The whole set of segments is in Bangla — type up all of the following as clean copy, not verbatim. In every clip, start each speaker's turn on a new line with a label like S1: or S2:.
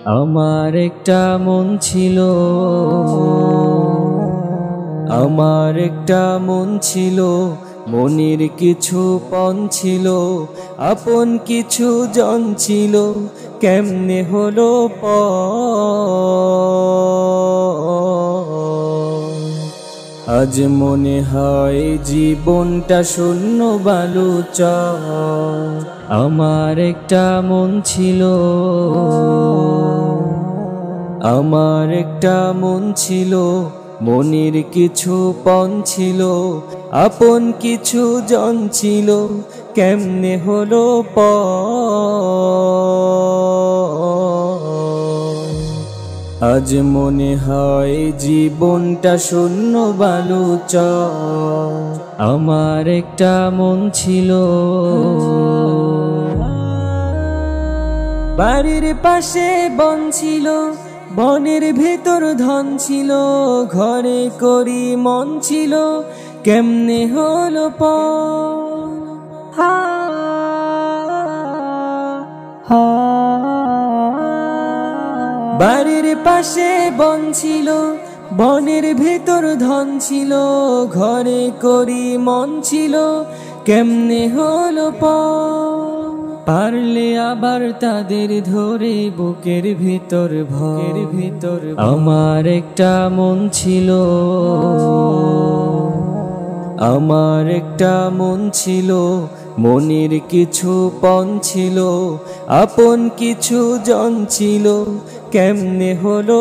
S1: আমার একটা মন ছিল, আমার একটা মন ছিল, মনের কিছু পণ ছিল, আপন কিছু জন ছিল, কেমনে হলো আজ মনে হয় জীবনটা শূন্য বালুচর। আমার একটা মন ছিল, আমার একটা মন ছিল, মনের কিছু পণ ছিল, আপন কিছু জন ছিল, কেমনে হলো আজ মনে হয় জীবনটা শূন্য বালুচর। আমার একটা মন ছিল, বাড়ির পাশে বন ছিল, বনের ভেতর ধন ছিল, ঘরে করি মন ছিল, কেমনে হলো বাড়ির পাশে বন ছিল, বনের ভেতর ধন ছিল, ঘরে করি মন ছিল, কেমনে হলো পারলে আবার তাদের ধরে বুকের ভিতর ভয়ের ভিতর। আমার একটা মন ছিল, আমার একটা মন ছিল, মনের কিছু পণ ছিল, আপন কিছু জন ছিল, কেমনে হলো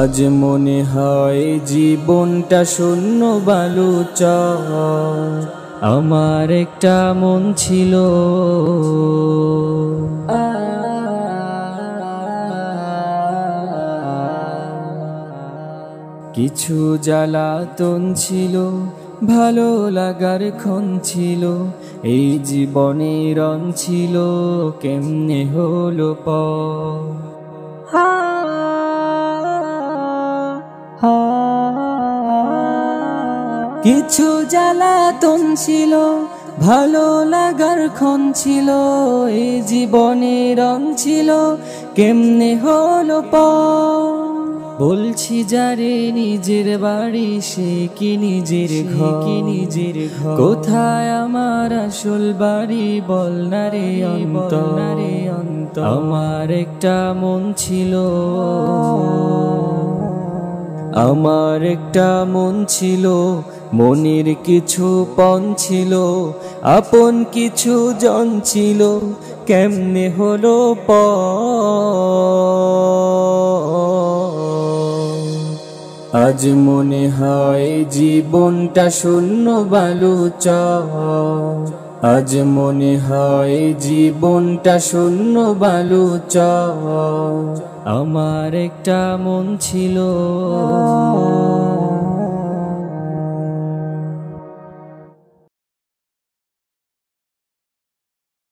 S1: আজ মনে হয় জীবনটা শূন্য বালুচর। আমার একটা মন ছিল, কিছু জ্বালাতন ছিল, ভালো লাগার ক্ষণ ছিল, এই জীবনে রং ছিল, কেমনে হলো কিছু জ্বালাতন ছিল, ভালো লাগার ক্ষণ ছিল, এই জীবনে রং ছিল, কেমনে হলো বলছি যারে নিজের বাড়ি, সে কি নিজের ঘর, কোথায় আমার আসল বাড়ি, বল না রে অন্তর। আমার একটা মন ছিল, আমার একটা মন ছিল, মনের কিছু পণ ছিল, আপন কিছু জন ছিল, কেমনে হলো আজ মনে হয় জীবনটা শূন্য বালুচর। আজ মনে হয় জীবনটা শূন্য বালুচর। আমার একটা মন ছিল।